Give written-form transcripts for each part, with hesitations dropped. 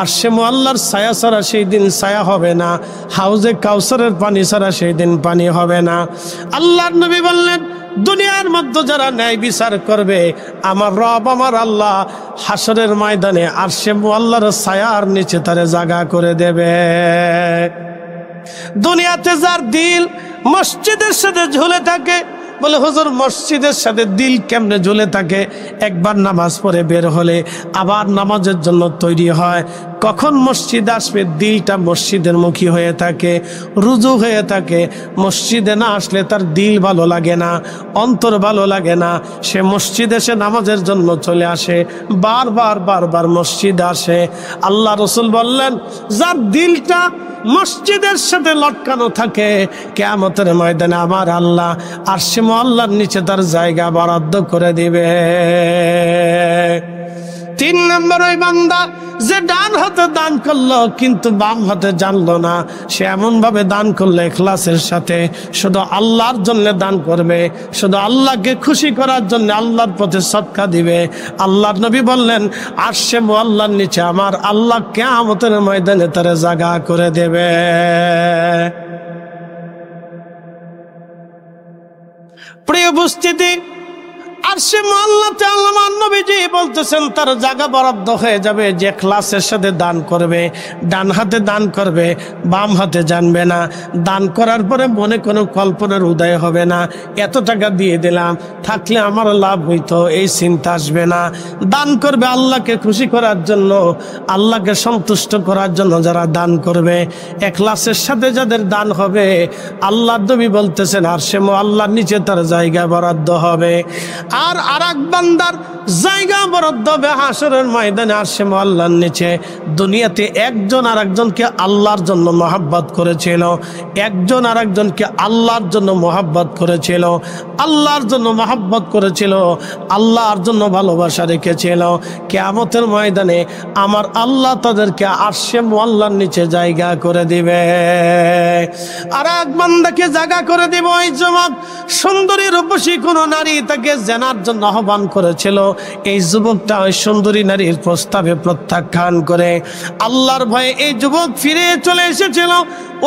আরশে মুআল্লার ছায়া ছাড়া সেই দিন ছায়া হবে না, হাউজে কাউসারের পানি ছাড়া সেই দিন পানি হবে না। আল্লাহর নবী বললেন, দুনিয়ার মধ্যে যারা ন্যায় বিচার করবে, আমার রব আমার আল্লাহ হাসরের ময়দানে আরশে মুআল্লার ছায়ার নিচে তারে জায়গা করে দেবে। দুনিয়াতে যার দিল মসজিদের সাথে ঝুলে থাকে, বলে হুজুর মসজিদের সাথে দিল কেমনে ঝুলে থাকে? একবার নামাজ পড়ে বের হলে আবার নামাজের জন্য তৈরি হয়, কখন মসজিদ আসবে দিলটা মসজিদের মুখী হয়ে থাকে, রুজু হয়ে থাকে। মসজিদে না আসলে তার দিল ভালো লাগে না, অন্তর ভালো লাগে না, সে মসজিদে এসে নামাজের জন্য চলে আসে, বারবার মসজিদে আসে। আল্লাহ রসুল বললেন, যার দিলটা মসজিদের সাথে লটকানো থাকে, কিয়ামতের ময়দানে আমার আল্লাহ আরশে মুআল্লার নিচে তার জায়গা বরাদ্দ করে দিবে। 3 নম্বর, ওই বান্দা যে ডান হাতে দান করলো কিন্তু বাম হাতে জানলো না, সে এমন ভাবে দান করলো ইখলাসের সাথে, শুধু আল্লাহর জন্য দান করবে, শুধু আল্লাহকে খুশি করার জন্য আল্লাহর পথে সদকা দিবে। আল্লাহর নবী বললেন, আরশে মুআল্লার নিচে আমার আল্লাহ কিয়ামতের ময়দানে তার জায়গা করে দেবে। প্রিয় উপস্থিতি, আরশে মুআল্লাতে আল্লাহর নবীজি বলতেছেন তার জায়গা বরাদ্দ হয়ে যাবে যে ইখলাসের সাথে দান করবে, ডান হাতে দান করবে, বাম হাতে জানবে না। দান করার পরে মনে কোনো কল্পনার উদয় হবে না, এত টাকা দিয়ে দিলাম থাকলে আমার লাভ হইতো, এই চিন্তা আসবে না। দান করবে আল্লাহকে খুশি করার জন্য, আল্লাহকে সন্তুষ্ট করার জন্য যারা দান করবে, ইখলাসের সাথে যাদের দান হবে, আল্লাহর নবী বলতেছেন আরশে মুআল্লার নিচে তার জায়গা বরাদ্দ হবে। আর আরেক বান্দার জায়গা বরাদ্দ হবে হাসরের ময়দানে আরশে মুআল্লার নিচে। দুনিয়াতে একজন আরেকজনকে আল্লাহর জন্য মহব্বত করেছিল, একজন আরেকজনকে আল্লাহর জন্য মহব্বত করেছিল, আল্লাহর জন্য মহব্বত করেছিল, আল্লাহর জন্য ভালোবাসা রেখেছিল। কিয়ামতের ময়দানে আমার আল্লাহ তাদেরকে আরশে মুআল্লার নিচে জায়গা করে দিবে। আর এক বান্দাকে জায়গা করে দিব ওই যুবক, সুন্দরী রূপসী কোনো নারী তাকে জেনার জন্য আহ্বান করেছিল, এই যুবকটা ওই সুন্দরী নারীর প্রস্তাবে প্রত্যাখ্যান করে আল্লাহর ভয়ে এই যুবক ফিরে চলে এসেছিল,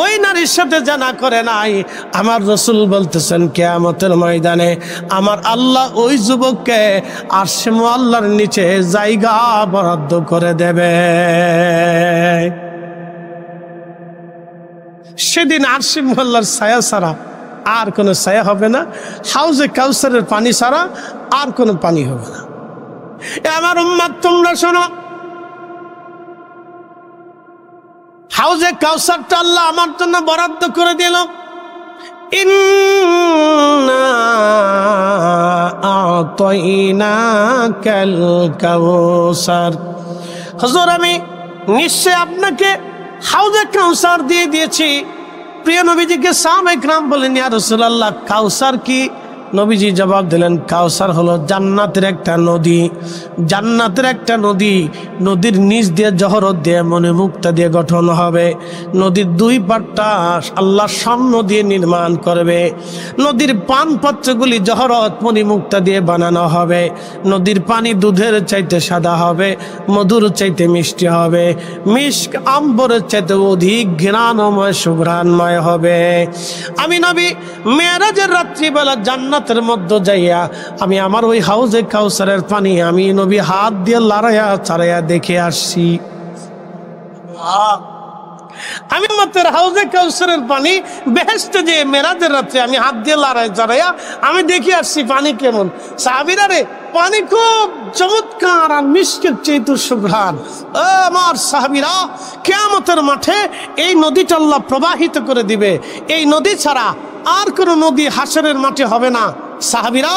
ওই নারীর সাথে জানা করে নাই। আমার রাসূল বলতেছেন কিয়ামতের ময়দানে আমার আল্লাহ ওই যুবককে আরশে মুআল্লার নিচে জায়গা বরাদ্দ করে দেবে। সেদিন আরশে মুআল্লার ছায়া ছাড়া আর কোনো ছায়া হবে না, হাউজে কাউসারের পানি ছাড়া আর কোনো পানি হবে না। আমার উম্মত তোমরা শোনো, হাউজে কাউসারটা আল্লাহ আমার জন্য বরাদ্দ করে দিল। ইন্না আ'তাইনাকাল কাউসার, হুজুর আমি নিশ্চয় আপনাকে হাউজে কাউসার দিয়ে দিয়েছি। প্রিয় নবীজিকে সাহাবায়ে কিরাম বলেন, ইয়া রাসূলুল্লাহ কাউসার কি? নবীজি জবাব দিলেন, কাউসার হলো জান্নাতের একটা নদী, জান্নাতের একটা নদী, নদীর নিচ দিয়ে জহরত দিয়ে মনে মুক্তা দিয়ে গঠন হবে। নদীর 2 পাটটা আল্লাহ স্বর্ণ দিয়ে নির্মাণ করবে। নদীর পানপত্রগুলি জহরত মনি মুক্তা দিয়ে বানানো হবে। নদীর পানি দুধের চাইতে সাদা হবে, মধুর চাইতে মিষ্টি হবে, মিষ্ক আম্বরের চাইতে অধিক ঘ্রাণময় সুঘ্রাণময় হবে। আমি নবী মেরাজের রাত্রিবেলা জান্নাতের মধ্যে যাইয়া আমি আমার ওই হাউজে কাউসারের পানি আমি নবী হাত দিয়ে লড়াইয়া ছাড়াইয়া দেখে আসছি। আমি মাত্র হাউজে কাউসারের পানি বেহেশতে যে মেরাজের রাত্রে আমি হাত দিয়ে লড়াই ছাড়াইয়া আমি দেখে আসছি পানি কেমন। সাহাবীরা রে, পানি খুব চমৎকার আর মিষ্টির চাইতে সুঘ্রাণ। আমার সাহাবীরা, কিয়ামতের মাঠে এই নদীটা আল্লাহ প্রবাহিত করে দিবে। এই নদী ছাড়া আর কোনো নদী হাসরের মাঠে হবে না। সাহাবীরা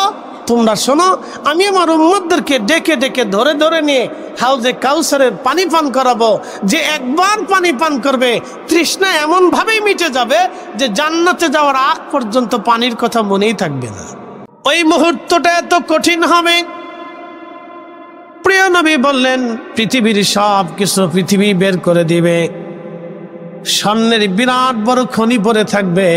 তোমরা শোনো, আমি আমার উম্মতদেরকে ডেকে ডেকে ধরে ধরে নিয়ে হাউজে কাউসারের পানি পান করাবো। যে একবার পানি পান করবে তৃষ্ণা এমন ভাবেই মিটে যাবে যে জান্নাতে যাওয়ার আগ পর্যন্ত পানির কথা মনেই থাকবে না। ওই মুহূর্তটা এত কঠিন হবে। প্রিয় নবী বললেন, পৃথিবীর সব কিছু পৃথিবী বের করে দিবে, স্বর্ণের বিরাট বড় খনি পড়ে থাকবে।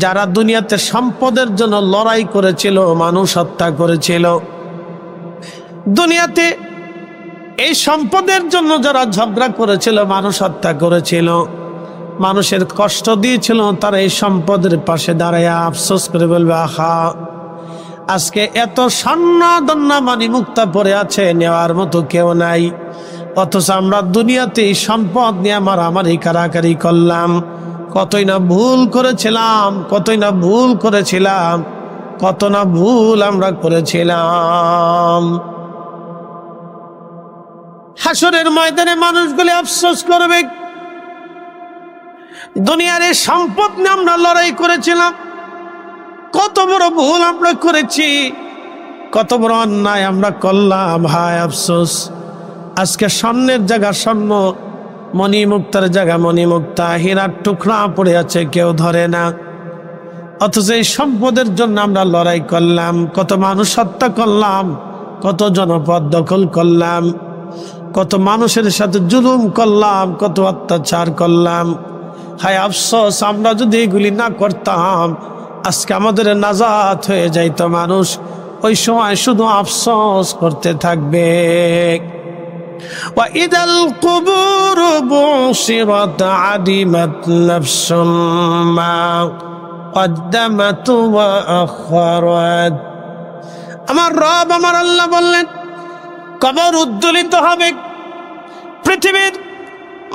যারা দুনিয়াতে সম্পদের জন্য লড়াই করেছিল, মানুষ হত্যা করেছিল, দুনিয়াতে এই সম্পদের জন্য যারা ঝগড়া করেছিল, মানুষ হত্যা করেছিল, মানুষের কষ্ট দিয়েছিল, তারা এই সম্পদের পাশে দাঁড়ায় আফসোস করে বলবে, আহা, আজকে এত স্বর্ণ দন্না মানি মুক্তা পড়ে আছে, নেওয়ার মতো কেউ নাই, অথচ আমরা দুনিয়াতে এই সম্পদ নিয়ে মারামারি কারাকারি করলাম, কতই না ভুল করেছিলাম, কতই না ভুল করেছিলাম, কত না ভুল আমরা করেছিলাম। হাসরের ময়দানে মানুষগুলি আফসোস করবে, দুনিয়ার এই সম্পদ নিয়ে আমরা লড়াই করেছিলাম, কত বড় ভুল আমরা করেছি, কত বড় অন্যায় আমরা করলাম, হায় আফসোস। আজকে স্বর্ণের জায়গা স্বর্ণ, মণিমুক্তার জায়গা মণিমুক্তা, হীরার টুকরা পড়ে আছে, কেউ ধরে না, অথচ এই সম্পদের জন্য আমরা লড়াই করলাম, কত মানুষ হত্যা করলাম, কত জনপদ দখল করলাম, কত মানুষের সাথে জুলুম করলাম, কত অত্যাচার করলাম। হায় আফসোস, আমরা যদি এগুলি না করতাম, আজকে আমাদের নাজাত হয়ে যাইতো। মানুষ ওই সময় শুধু আফসোস করতে থাকবে। وَإِذَا الْقُبُورُ بُعْثِرَتْ عَلِمَتْ نَفْسٌ مَّا قَدَّمَتْ وَأَخَّرَتْ। আমার রব, আমার আল্লাহ বললেন, কবর উদ্দোলিত হবে। পৃথিবীর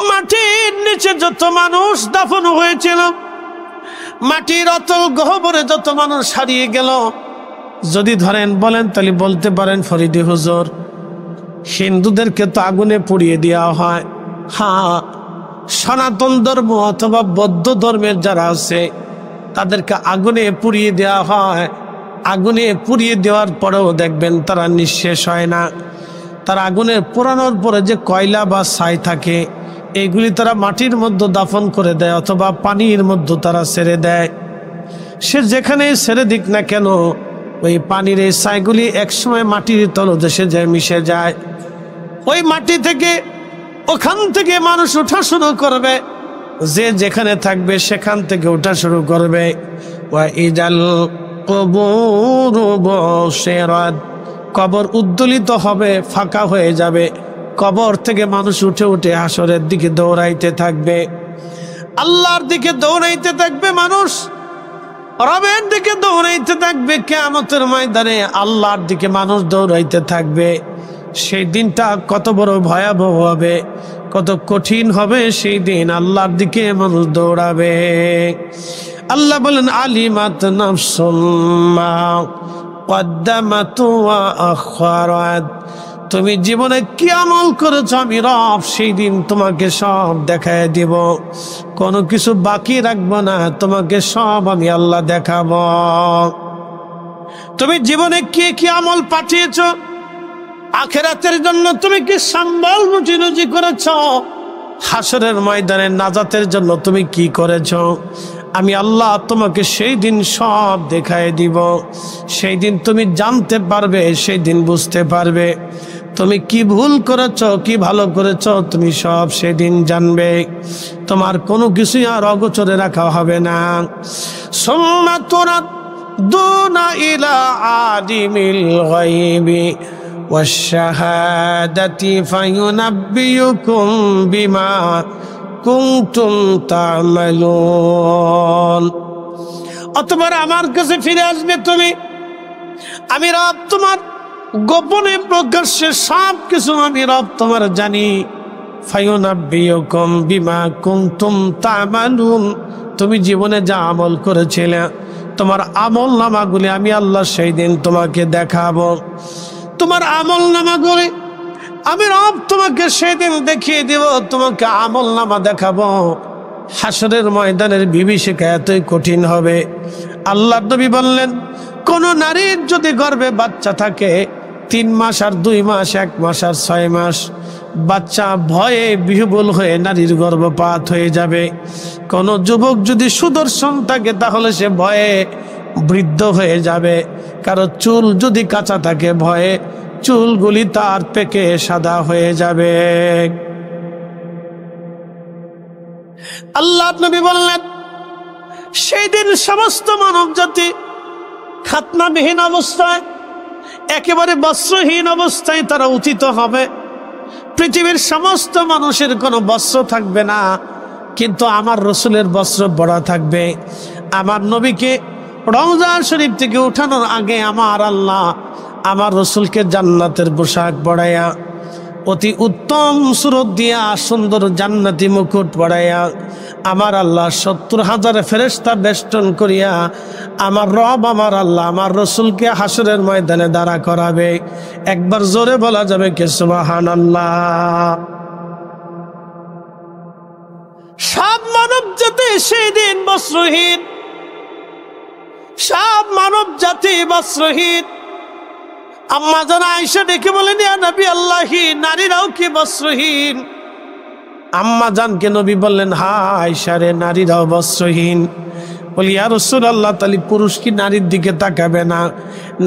মাটির নিচে যত মানুষ দাফন হয়েছিল, মাটির অতল গহ্বরে যত মানুষ হারিয়ে গেল, যদি ধরেন বলেন তাহলে বলতে পারেন, ফরিদি হুজুর, হিন্দুদেরকে তো আগুনে পুড়িয়ে দেওয়া হয়। হ্যাঁ, সনাতন ধর্ম অথবা বৌদ্ধ ধর্মের যারা আছে তাদেরকে আগুনে পুড়িয়ে দেওয়া হয়। আগুনে পুড়িয়ে দেওয়ার পরেও দেখবেন তারা নিঃশেষ হয় না। তারা আগুনে পোড়ানোর পরে যে কয়লা বা ছাই থাকে, এইগুলি তারা মাটির মধ্যে দাফন করে দেয় অথবা পানির মধ্যে তারা ছেড়ে দেয়। সে যেখানে ছেড়ে দিক না কেন, ওই পানির এই ছাইগুলি একসময় মাটির তলদেশে যায়, মিশে যায়। ওই মাটি থেকে, ওখান থেকে মানুষ ওঠা শুরু করবে, যে যেখানে থাকবে সেখান থেকে ওঠা শুরু করবে। ওয়াইদাল কুবুরু বুশিরাত, কবর উদ্দোলিত হবে, ফাঁকা হয়ে যাবে। কবর থেকে মানুষ উঠে উঠে হাসরের দিকে দৌড়াইতে থাকবে, আল্লাহর দিকে দৌড়াইতে থাকবে। মানুষ রবের দিকে দৌড়াইতে থাকবে। কিয়ামতের ময়দানে আল্লাহর দিকে মানুষ দৌড়াইতে থাকবে। সেই দিনটা কত বড় ভয়াবহ হবে, কত কঠিন হবে সেই দিন। আল্লাহর দিকে মানুষ দৌড়াবে। আল্লাহ বলেন, আলিমাত নাফসুম মা কদ্দামাত ওয়া আখারাত। তুমি জীবনে কি আমল করেছো, আমি রব সেই দিন তোমাকে সব দেখায় দিব। কোনো কিছু বাকি রাখবো না, তোমাকে সব আমি আল্লাহ দেখাবো। তুমি জীবনে কি কি আমল পাঠিয়েছো, আখিরাতের জন্য তুমি কি সম্বল রুজি রুজি করেছো, হাসরের ময়দানে নাজাতের জন্য তুমি কি করেছো, আমি আল্লাহ তোমাকে সেই দিন সব দেখায় দিব। সেই দিন তুমি জানতে পারবে, সেই দিন বুঝতে পারবে তুমি কি ভুল করেছো, কি ভালো করেছো, তুমি সব সেদিন জানবে। তোমার কোনো কিছুই আর অগোচরে রাখা হবে না। সুম্মা তুরাদ্দুনা ইলা আলিমিল গায়বি ওয়াশ-শাহাদাতি ফায়ুনাব্বিউকুম বিমা কুনতুম তা'মালুন। অতঃপর আমার কাছে ফিরে আসবে তুমি, আমি রব তোমার গোপনে প্রকাশ্যে সব কিছু আমি রব তোমার জানি। ফায়ুনাব্বিউকুম বিমা কুনতুম তা'মালুন। তুমি জীবনে যা আমল করেছিলে, তোমার আমল নামাগুলি আমি আল্লাহ সেই দিন তোমাকে দেখাবো। তোমার আমল নামাগুলি আমি রব তোমাকে সেদিন দেখিয়ে দেব, তোমাকে আমল নামা দেখাবো। হাসরের ময়দানের বিভীষিকা এতই কঠিন হবে। আল্লাহ নবী বললেন, কোন নারীর যদি গর্ভে বাচ্চা থাকে 3 মাস আর 2 মাস, 1 মাস আর 6 মাস, বাচ্চা ভয়ে বিহ্বল হয়ে নারীর গর্ভপাত হয়ে যাবে। কোন যুবক যদি সুদর্শন থাকে তাহলে সে ভয়ে বৃদ্ধ হয়ে যাবে। কারো চুল যদি কাঁচা থাকে, ভয়ে চুলগুলি তার পেকে সাদা হয়ে যাবে। আল্লাহ নবী বললেন, সেই দিন সমস্ত মানব জাতি খাতনাবিহীন অবস্থায়, একেবারে বস্ত্রহীন অবস্থায় তারা উথিত হবে। পৃথিবীর সমস্ত মানুষের কোনো বস্ত্র থাকবে না, কিন্তু আমার রসুলের বস্ত্র বড় থাকবে। আমার নবীকে রওজা শরীফ থেকে উঠানোর আগে আমার আল্লাহ আমার রসুলকে জান্নাতের পোশাক পরাইয়া, অতি উত্তম সুরত দিয়া সুন্দর জান্নাতি মুকুট পরাইয়া, আমার আল্লাহ 70,000 ফেরেশতা বেষ্টন করিয়া আমার রব আমার আল্লাহ আমার রসুলকে হাসরের ময়দানে দাঁড়া করাবে। একবার জোরে বলা যাবে কি সুবহানাল্লাহ। সব মানব জাতি সেই দিন বস্ত্রহীন, সব মানব জাতি বস্ত্রহীন। আম্মা জান আয়েশা ডেকে বলেন, ইয়া নবী আল্লাহি, নারীরাও কি বস্ত্রহীন? আম্মা জানকে নবী বললেন, হ্যাঁ আয়েশা রে, নারীরাও বস্ত্রহীন। বলি, ইয়া রাসূলুল্লাহ, তাহলে পুরুষ কি নারীর দিকে তাকাবে না?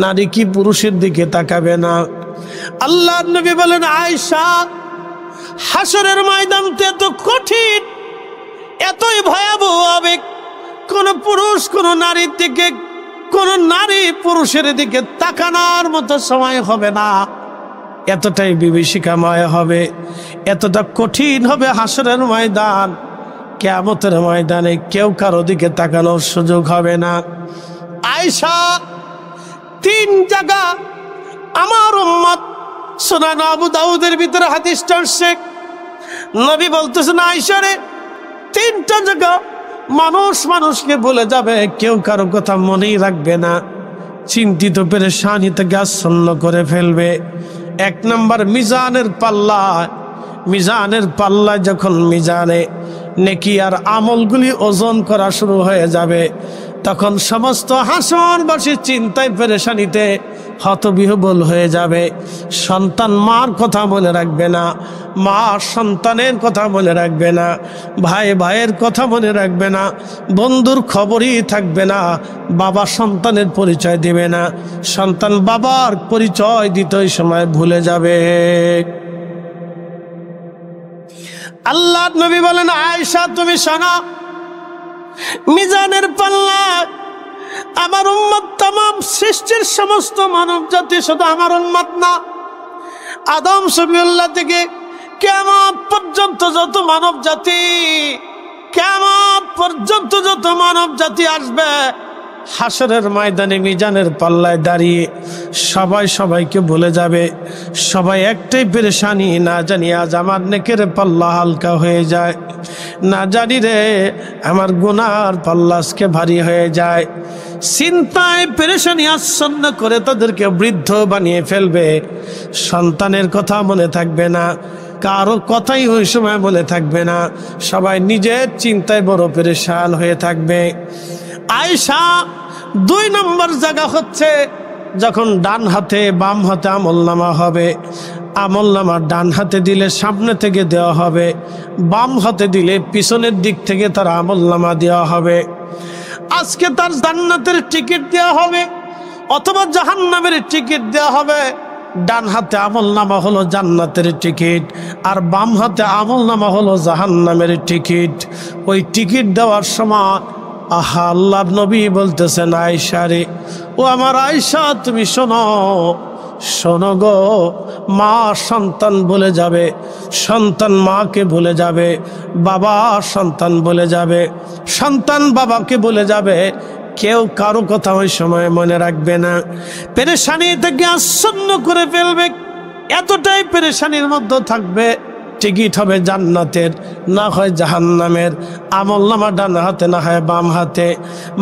নারী কি পুরুষের দিকে তাকাবে না? আল্লাহর নবী বলেন, আয়েশা, হাসরের ময়দানটা এত কঠিন, এতই ভয়াবহ হবে, কোন পুরুষ কোন নারীর দিকে, কোন নারী পুরুষের দিকে তাকানোর মতো সময় হবে না। এতটাই বিভীষিকাময় হবে, এতটা কঠিন হবে হাসরের ময়দান। কিয়ামতের ময়দানে কেউ কারো দিকে তাকানোর সুযোগ হবে না। আয়েশা, 3 জায়গা আমার উম্মত, সুনান আবু দাউদের ভিতরে হাদিসটা আসছে, নবী বলতেছেন, আয়েশা রে, 3টা জায়গা মানুষ মানুষকে বলে যাবে, কেউ কারো কথা মনেই রাখবে না, চিন্তিত পেরেশানি থেকে আচ্ছন্ন করে ফেলবে। 1 নম্বর মিজানের পাল্লা। মিজানের পাল্লায় যখন মিজানে নেকি আর আমলগুলি ওজন করা শুরু হয়ে যাবে, তখন সমস্ত হাসরবাসী চিন্তায় পেরেশানিতে হতবিহ্বল হয়ে যাবে। সন্তান মার কথা মনে রাখবে না, মা সন্তানের কথা মনে রাখবে না, ভাই ভাইয়ের কথা মনে রাখবে না, বন্ধুর খবরই থাকবে না, বাবা সন্তানের পরিচয় দিবে না, সন্তান বাবার পরিচয় দিতে ওই সময় ভুলে যাবে। আল্লাহ নবী বলেন, আয়েশা তুমি শোনো, মিজানের পাল্লা আমার উম্মত, तमाम সৃষ্টির সমস্ত মানব জাতি, শুধু আমার উম্মত না, আদম শফিউল্লাহ থেকে কিয়ামত পর্যন্ত যত মানব জাতি, কিয়ামত পর্যন্ত যত মানব জাতি আসবে, হাসরের ময়দানে মিজানের পাল্লায় দাঁড়িয়ে সবাই সবাইকে বলে যাবে। সবাই একটাই পেরেশানি, না জানি আজ আমার নেকের পাল্লা হালকা হয়ে যায়, না জানি রে আমার গুনার পাল্লা আজকে ভারী হয়ে যায়। চিন্তায় পেরেশানি আচ্ছন্ন করে তাদেরকে বৃদ্ধ বানিয়ে ফেলবে। সন্তানের কথা মনে থাকবে না, কারো কথাই ওই সময় মনে থাকবে না, সবাই নিজের চিন্তায় বড় পেরেশান হয়ে থাকবে। আয়েশা, 2 নম্বর জায়গা হচ্ছে যখন ডান হাতে বাম হাতে আমলনামা হবে। আমলনামা ডান হাতে দিলে সামনে থেকে দেওয়া হবে, বাম হাতে দিলে পিছনের দিক থেকে তার আমলনামা দেওয়া হবে। আজকে তার জান্নাতের টিকিট দেওয়া হবে অথবা জাহান্নামের টিকিট দেওয়া হবে। ডান হাতে আমলনামা হলো জান্নাতের টিকিট, আর বাম হাতে আমলনামা হলো জাহান্নামের টিকিট। ওই টিকিট দেওয়ার সময় আহা, আল্লাহর নবী বলতেছেন, আয়েশা রে, ও আমার আয়েশা, তুমি শোনো, শোনো গো, মা সন্তান বলে যাবে, সন্তান মাকে বলে যাবে, বাবা সন্তান বলে যাবে, সন্তান বাবাকে বলে যাবে, কেউ কারো কথা ওই সময় মনে রাখবে না। পেরেশানি থেকে আচ্ছন্ন করে ফেলবে, এতটাই পেরেশানির মধ্যে থাকবে। টিকিট হবে জান্নাতের, না হয় জাহান্নামের। আমলনামা ডান হাতে, না হয় বাম হাতে।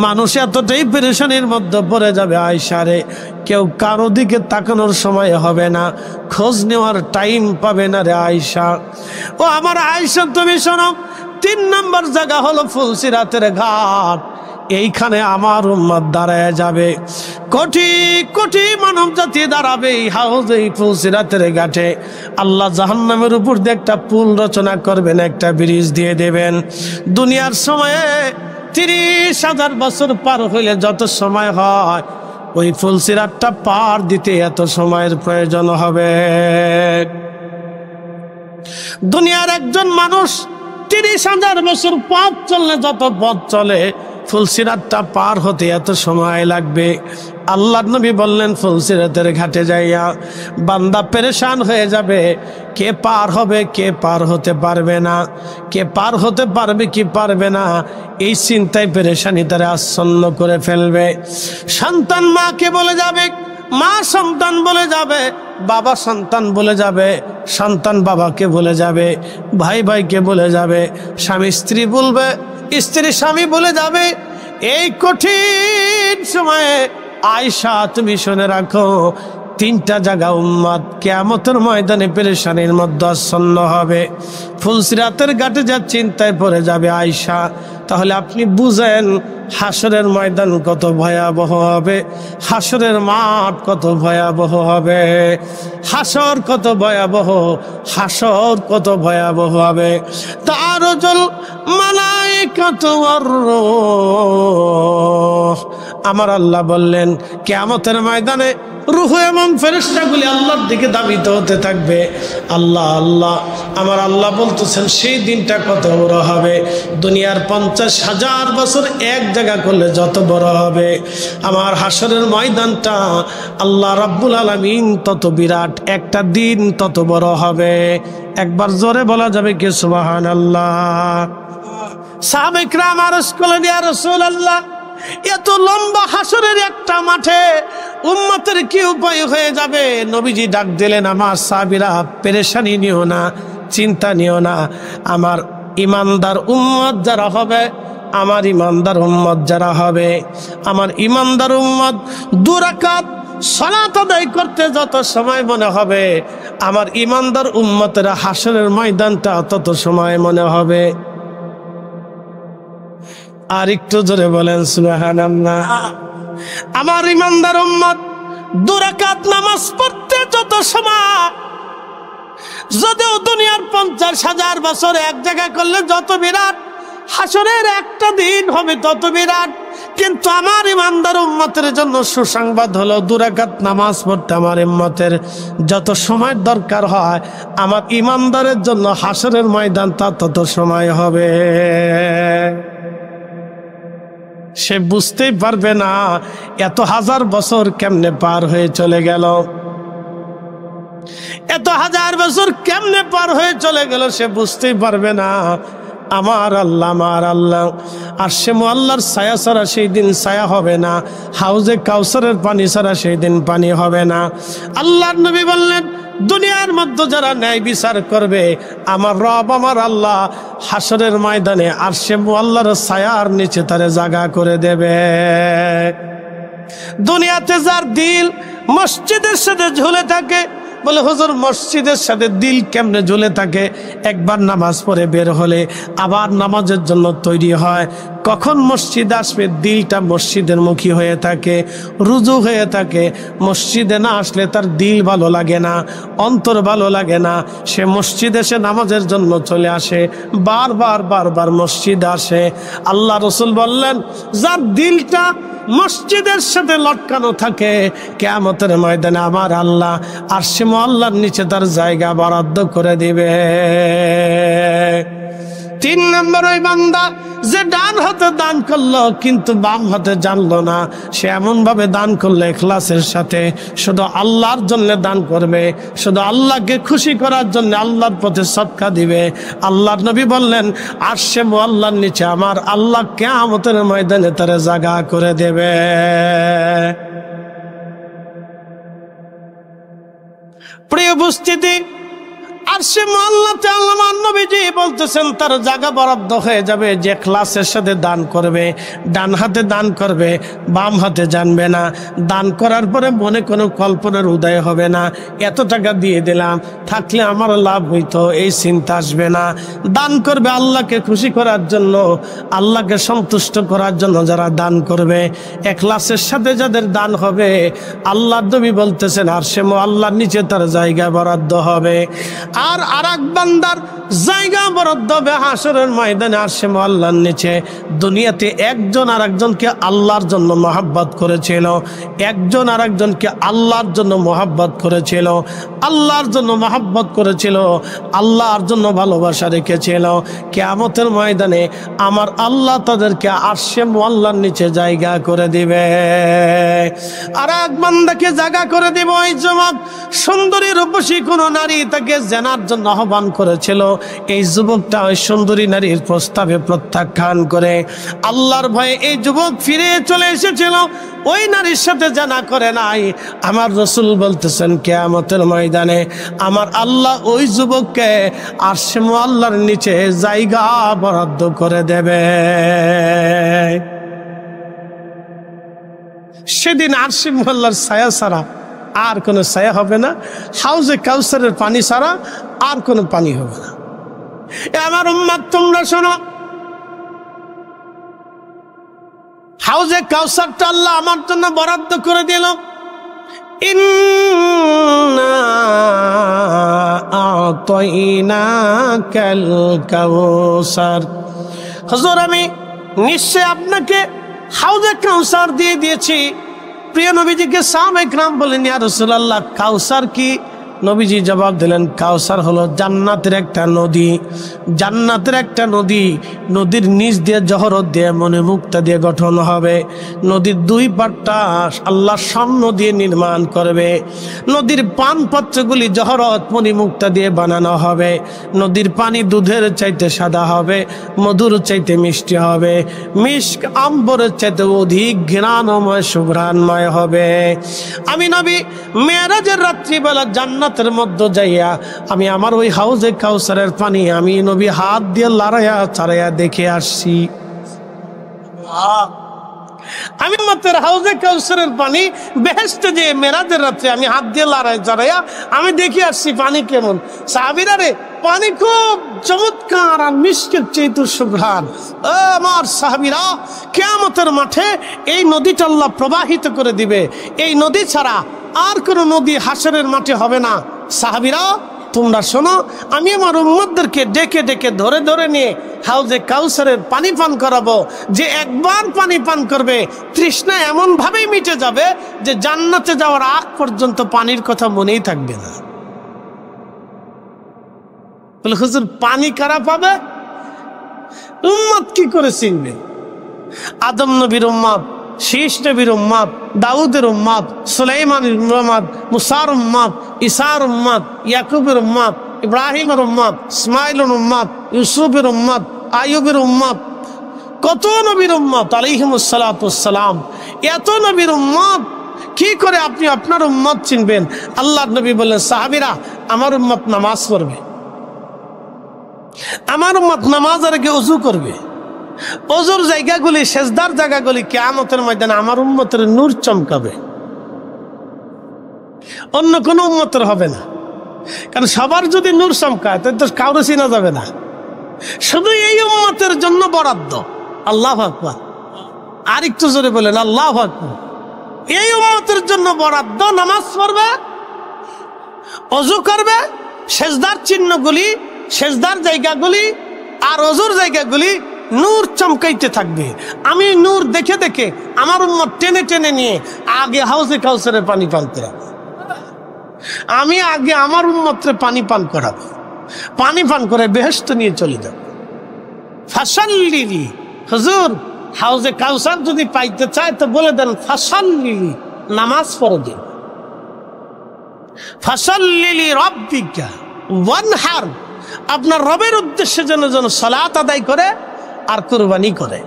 মানুষ এতটাই পেরেশানির মধ্যে পড়ে যাবে, আয়েশা রে, কেউ কারো দিকে তাকানোর সময় হবে না, খোঁজ নেওয়ার টাইম পাবে না রে আয়েশা। ও আমার আয়েশা, তুমি শোনো, 3 নম্বর জায়গা হলো ফুলসিরাতের ঘাট। এইখানে আমার উম্মত দাঁড়ায় যাবে, কোটি কোটি মানব জাতি দাঁড়াবে এই হাউজে, ফুলসিরাতের ঘাটে। আল্লাহ জাহান্নামের উপর দিয়ে একটা পুল রচনা করবেন, একটা ব্রিজ দিয়ে দেবেন। দুনিয়ার সময়ে 30,000 বছর পার হইলে যত সময় হয়, ওই ফুলসিরাতটা পার দিতে এত সময়ের প্রয়োজন হবে। দুনিয়ার একজন মানুষ 30,000 বছর পথ চললে যত পথ চলে, ফুলসিরাতটা পার হতে এত সময় লাগবে। আল্লাহর নবী বললেন ফুলসিরাতের ঘাটে যাইয়া বান্দা পেরেশান হয়ে যাবে, কে পার হবে কে পার হতে পারবে না, কে পার হতে পারবে কি পারবে না, এই চিন্তায় পেরেশানি তারা আচ্ছন্ন করে ফেলবে। সন্তান মাকে বলে যাবে, মা সন্তান বলে যাবে, বাবা সন্তান বলে যাবে, সন্তান বাবাকে বলে যাবে, ভাই ভাইকে বলে যাবে, স্বামী স্ত্রী বলবে, স্ত্রী স্বামী বলে যাবে। এই কঠিন সময়ে আয়েশা তুমি শুনে রাখো, তিনটা জায়গা উম্মত কিয়ামতের ময়দানে পেরেশানির মধ্যে আচ্ছন্ন হবে। ফুলসিরাতের ঘাটে যা চিন্তায় পড়ে যাবে আয়েশা, তাহলে আপনি বুঝেন হাসরের ময়দান কত ভয়াবহ হবে, হাসরের মাঠ কত ভয়াবহ হবে, হাসর কত ভয়াবহ, হাসর কত ভয়াবহ হবে। তারজুল মালায়েকাতু ওয়ার রূহ, আমার আল্লাহ বললেন কিয়ামতের ময়দানে রূহ এবং ফেরেশতাগুলি আল্লাহর দিকে ধাবিত হতে থাকবে। আল্লাহ আল্লাহ, আমার আল্লাহ বলতেছেন সেই দিনটা কত বড় হবে, দুনিয়ার 50,000 বছর এক জায়গা করলে যত বড় হবে, আমার হাসরের ময়দানটা আল্লাহ রাব্বুল আলামিন তত বিরাট, একটা দিন তত বড় হবে। একবার জোরে বলা যাবে কি সুবহানাল্লাহ? সাহাবায়ে কিরাম আরজ করলেন, ইয়া রাসূলুল্লাহ, এত লম্বা হাসরের একটা মাঠে উম্মতের কি উপায় হয়ে যাবে? নবীজি ডাক দিলেন, আমার সাহাবীরা পেরেশানি নিও না, চিন্তা নিও না, আমার ইমানদার উম্মত যারা হবে, আমার ইমানদার উম্মত যারা হবে, আমার ইমানদার উম্মত 2 রাকাত সালাত আদায় করতে যত সময় মনে হবে, আমার ইমানদার উম্মতেরা হাসরের ময়দানটা তত সময় মনে হবে। আর একটু জোরে বলেন সুবহানাল্লাহ। আমার ইমানদার উম্মত 2 রাকাত নামাজ পড়তে যত সময়, যদিও দুনিয়ার 50,000 বছর এক জায়গা করলে যত বিরাট, হাসরের একটা দিন হবে তত বিরাট, কিন্তু আমার ইমানদার উম্মতের জন্য সুসংবাদ হলো 2 রাকাত নামাজ পড়তে আমার উম্মতের যত সময় দরকার হয়, আমার ইমানদারের জন্য হাসরের ময়দানটা তত সময় হবে। সে বুঝতেই পারবে না এত 1000 বছর কেমনে পার হয়ে চলে গেল, এত 1000 বছর কেমনে পার হয়ে চলে গেল, সে বুঝতেই পারবে না। আমার আল্লাহ, আমার আল্লাহ আরশে মুআল্লার ছায়া ছাড়া সেই দিন ছায়া হবে না, হাউজে কাউসারের পানি ছাড়া সেই দিন পানি হবে না। আল্লাহর নবী বললেন, দুনিয়ার মধ্যে যারা ন্যায় বিচার করবে, আমার রব আমার আল্লাহ হাসরের ময়দানে আরশে মুআল্লার ছায়ার নিচে তারে জায়গা করে দেবে। দুনিয়াতে যার দিল মসজিদের সাথে ঝুলে থাকে, বলে হুজুর মসজিদের সাথে দিল কেমনে ঝুলে থাকে? একবার নামাজ পড়ে বের হলে আবার নামাজের জন্য তৈরি হয়, কখন মসজিদ আসবে দিলটা মসজিদের মুখী হয়ে থাকে, রুজু হয়ে থাকে। মসজিদে না আসলে তার দিল ভালো লাগে না, অন্তর ভালো লাগে না, সে মসজিদে এসে নামাজের জন্য চলে আসে, বারবার বারবার মসজিদে আসে। আল্লাহ রসুল বললেন, যার দিলটা মসজিদের সাথে লটকানো থাকে, কিয়ামতের ময়দানে আমার আল্লাহ আরশে মুআল্লার নিচে তার জায়গা বরাদ্দ করে দিবে। 3 নম্বর, ওই বান্দা যে ডান হাতে দান করলো কিন্তু বাম হাতে জানলো না, সে এমন ভাবে দান করলো ইখলাসের সাথে, শুধু আল্লাহর জন্য দান করবে, শুধু আল্লাহকে খুশি করার জন্য আল্লাহর পথে সদকা দিবে। আল্লাহর নবী বললেন, আরশে মুআল্লার নিচে আমার আল্লাহ কিয়ামতের ময়দানে তার জায়গা করে দেবে। প্রিয় উপস্থিতি, আরশে মুআল্লাতে আল্লাহর নবীজি বলতেছেন তার জায়গা বরাদ্দ হয়ে যাবে যে ইখলাসের সাথে দান করবে, ডান হাতে দান করবে, বাম হাতে জানবে না। দান করার পরে মনে কোনো কল্পনার উদয় হবে না, এত টাকা দিয়ে দিলাম থাকলে আমার লাভ হইতো, এই চিন্তা আসবে না। দান করবে আল্লাহকে খুশি করার জন্য, আল্লাহকে সন্তুষ্ট করার জন্য যারা দান করবে, ইখলাসের সাথে যাদের দান হবে, আল্লাহর নবী বলতেছেন আরশে মুআল্লার নিচে তার জায়গা বরাদ্দ হবে। আর আরেক বান্দার জায়গা বরাদ্দ হবে হাসরের ময়দানে আরশে আল্লাহর নিচে। দুনিয়াতে একজন আরেকজনকে আল্লাহর জন্য মহব্বত করেছিল, একজন আরেকজনকে আল্লাহর জন্য মহব্বত করেছিল, আল্লাহর জন্য মহব্বত করেছিল, আল্লাহর জন্য ভালোবাসা রেখেছিল। কিয়ামতের ময়দানে আমার আল্লাহ তাদেরকে আরশে আল্লাহর নিচে জায়গা করে দিবে। আর এক বান্দাকে জায়গা করে দিব। ওই যুবক সুন্দরী রূপসী কোন নারী তাকে জেনার জন্য আহ্বান করেছিল, এই যুবকটা ওই সুন্দরী নারীর প্রস্তাবে প্রত্যাখ্যান করে আল্লাহর ভয়ে এই যুবক ফিরে চলে এসেছিল, ওই নারীর সাথে জানা করে নাই। আমার রাসূল বলতেছেন কিয়ামতের ময়দানে আমার আল্লাহ ওই যুবককে আরশে আল্লাহর নিচে জায়গা বরাদ্দ করে দেবে। সেদিন আরশে আল্লাহর ছায়া ছাড়া আর কোনো ছায়া হবে না, হাউজে কাউসারের পানি ছাড়া আর কোনো পানি হবে না। আমার উম্মত তোমরা শোনো, হাউজে কাউসারটা আল্লাহ আমার জন্য বরাদ্দ করে দিল। ইন্না আ'তাইনাকাল কাউসার, হুজুর আমি নিশ্চয় আপনাকে হাউজে কাউসার দিয়ে দিয়েছি। প্রিয় নবীজিকে সাহাবায়ে কিরাম বলেন, ইয়া রাসূলুল্লাহ কাউসার কি? নবীজি জবাব দিলেন, কাউসার হলো জান্নাতের একটা নদী, জান্নাতের একটা নদী। নদীর নিচ দিয়ে জহরত দিয়ে মনে মুক্তা দিয়ে গঠন হবে। নদীর দুই পাটটা আল্লাহ স্বর্ণ দিয়ে নির্মাণ করবে। নদীর পানপত্রগুলি জহরত মনি মুক্তা দিয়ে বানানো হবে। নদীর পানি দুধের চাইতে সাদা হবে, মধুর চাইতে মিষ্টি হবে, মিষ্ক আম্বরের চাইতে অধিক ঘ্রাণময় সুঘ্রাণময় হবে। আমি নবী মেরাজের রাত্রিবেলা জান্নাতের মধ্যে যাইয়া আমি আমার ওই হাউজে কাউসারের পানি আমি নবী হাত দিয়ে লড়াইয়া ছাড়াইয়া দেখে আসছি। আমি মাত্র হাউজে কাউসারের পানি বেহেশতে যে মেরাজের রাত্রে আমি হাত দিয়ে লড়াই ছাড়াইয়া আমি দেখে আসছি পানি কেমন। সাহাবীরা রে পানি খুব চমৎকার আর মিষ্টির চেয়ে সুঘ্রাণ। আমার সাহাবীরা কিয়ামতের মাঠে এই নদীটা আল্লাহ প্রবাহিত করে দিবে। এই নদী ছাড়া আর কোনো নদী হাসরের মাঠে হবে না। সাহাবীরা তোমরা শোনো, আমি আমার উম্মতদেরকে ডেকে ডেকে ধরে ধরে নিয়ে হাউজে কাউসারের পানি পান করাবো। যে একবার পানি পান করবে তৃষ্ণা এমন ভাবেই মিটে যাবে যে জান্নাতে যাওয়ার আগ পর্যন্ত পানির কথা মনেই থাকবে না। বলে হুজুর পানি কারা পাবে? উম্মত কি করে চিনবে? আদম নবীর উম্মত, শীষ নবীর উম্মত, দাউদের উম্মত, সুলাইমানের উম্মত, মুসার উম্মত, ঈসার উম্মত, ইয়াকুবের উম্মত, ইব্রাহিমের উম্মত, ইসমাইলের উম্মত, ইউসুফের উম্মত, আইয়ুবের উম্মত, কত নবীর উম্মত আলাইহিমুস সালাতু ওয়াস সালাম। এত নবীর উম্মত কি করে আপনি আপনার উম্মত চিনবেন? আল্লাহর নবী বললেন, সাহাবীরা আমার উম্মত নামাজ পড়বে, আমার উম্মত নামাজের আগে ওযু করবে। ওযুর জায়গাগুলি, সেজদার জায়গাগুলি কিয়ামতের ময়দানে আমার উম্মতের নূর চমকাবে, অন্য কোনো উম্মতের হবে না। কারণ সবার যদি নূর চমকায় তাহলে তো কাউরে চিনা যাবে না। শুধু এই উম্মতের জন্য বরাদ্দ। আল্লাহু আকবার, আর একটু জোরে বলেন আল্লাহু আকবার। এই উম্মতের জন্য বরাদ্দ, নামাজ পড়বে, ওযু করবে, সেজদার চিহ্নগুলি, সেজদার জায়গাগুলি আর ওযুর জায়গাগুলি নূর চমকাইতে থাকবে। আমি নূর দেখে দেখে আমার উম্মত টেনে টেনে নিয়ে আগে হাউজে কাউসারের পানি পান করাবো। আমি আগে আমার উম্মতরে পানি পান করাবো, পানি পান করে বেহেশতে নিয়ে চলে যাব। ফাসাল্লিলি, হুজুর হাউজে কাউসার যদি পাইতে চায় তো বলে দেন ফাসাল্লিলি, নামাজ পড়ে দিন। ফাসাল্লিলি রাব্বিকা ওয়ানহার, আপনার রবের উদ্দেশ্যে যেন সালাত আদায় করে আর কুরবানি করে।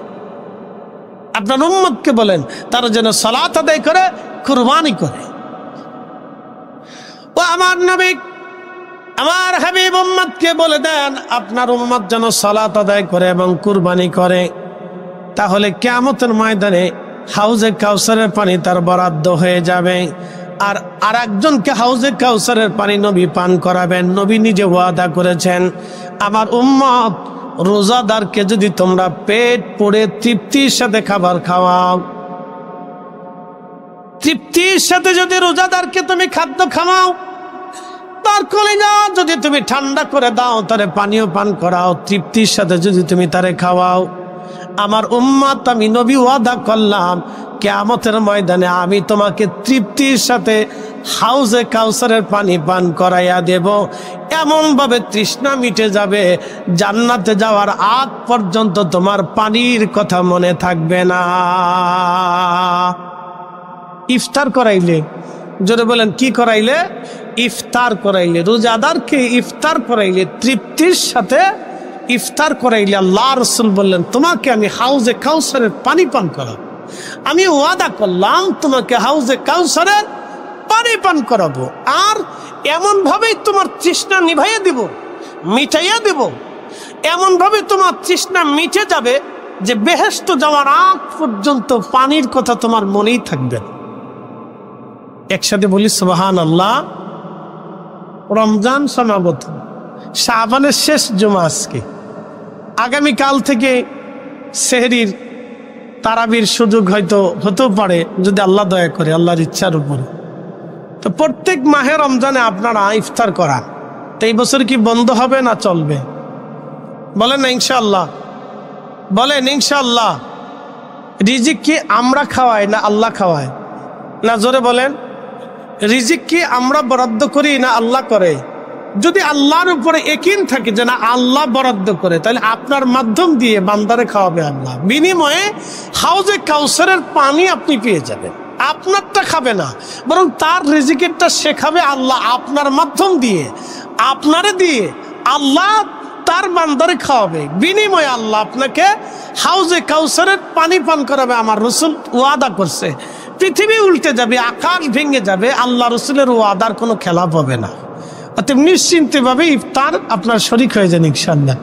আপনার উম্মতকে বলেন তারা যেন সালাত আদায় করে, কুরবানি করে। ও আমার নবী, আমার হাবিব উম্মতকে বলে দেন আপনার উম্মত যেন সালাত আদায় করে এবং কুরবানি করে। তাহলে কিয়ামতের ময়দানে হাউজে কাউসারের পানি তার বরাদ্দ হয়ে যাবে। আর আরেকজনকে হাউজে কাউসারের পানি নবী পান করাবেন। নবী নিজে ওয়াদা করেছেন, আমার উম্মত রোজাদারকে যদি তোমরা পেট পড়ে তৃপ্তির সাথে খাবার খাওয়াও, তৃপ্তির সাথে যদি রোজাদারকে তুমি খাদ্য খাওয়াও, তার তার কলিজা যদি তুমি ঠান্ডা করে দাও, তারে পানীয় পান করাও, তৃপ্তির সাথে যদি তুমি তারে খাওয়াও, আমার উম্মত আমি নবী ওয়াদা করলাম কিয়ামতের ময়দানে আমি তোমাকে তৃপ্তির সাথে হাউজে কাউসারের পানি পান করাইয়া দেব। এমন ভাবে তৃষ্ণা মিটে যাবে, জান্নাতে যাওয়ার আগ পর্যন্ত তোমার পানির কথা মনে থাকবে না। ইফতার করাইলে, জোরে বলেন কি করাইলে? ইফতার করাইলে, রোজাদারকে ইফতার করাইলে, তৃপ্তির সাথে ইফতার করাইলে আল্লাহ রাসূল বললেন তোমাকে আমি হাউজে কাউসারের পানি পান করাবো। আমি ওয়াদা করলাম তোমাকে হাউজে কাউসারের পানি পান করাবো, আর এমন ভাবেই তোমার তৃষ্ণা নিভাইয়া দিব, মিটাইয়া দেব। এমন ভাবে তোমার তৃষ্ণা মিটে যাবে যে বেহেশত যাওয়ার আগ পর্যন্ত পানির কথা তোমার মনেই থাকবে। একসাথে বলি সুবহানাল্লাহ। রমজান সমাগত, শাবানের শেষ জুমা আজকে। আগামীকাল থেকে সেহরির তারাবির সুযোগ হয়তো হতেও পারে, যদি আল্লাহ দয়া করে, আল্লাহর ইচ্ছার উপরে। তো প্রত্যেক মাহে রমজানে আপনারা ইফতার করান, তো এই বছর কি বন্ধ হবে না চলবে? বলেন না ইনশাআল্লাহ, বলেন ইনশাআল্লাহ। রিজিক কি আমরা খাওয়াই না আল্লাহ খাওয়ায়? না জোরে বলেন। রিজিক কি আমরা বরাদ্দ করি না আল্লাহ করে? যদি আল্লাহর উপরে ইয়াকিন থাকে যে না আল্লাহ বরাদ্দ করে, তাহলে আপনার মাধ্যম দিয়ে বান্দারে খাওয়াবে আল্লাহ। বিনিময়ে হাউজে কাউসারের পানি আপনি পেয়ে যাবেন। আপনারটা খাবে না, বরং তার রিজিকেরটা সে খাবে আল্লাহ আপনার মাধ্যম দিয়ে, আপনারে দিয়ে আল্লাহ তার বান্দারে খাওয়াবে। বিনিময়ে আল্লাহ আপনাকে হাউজে কাউসারের পানি পান করাবে। আমার রাসূল ওয়াদা করছে, পৃথিবী উল্টে যাবে, আকাশ ভেঙে যাবে, আল্লাহ রাসূলের ওয়াদার কোনো খেলাপ হবে না। অতএব নিশ্চিন্তে ভাবে ইফতার আপনার শরীক হয়ে যান ইনশাআল্লাহ।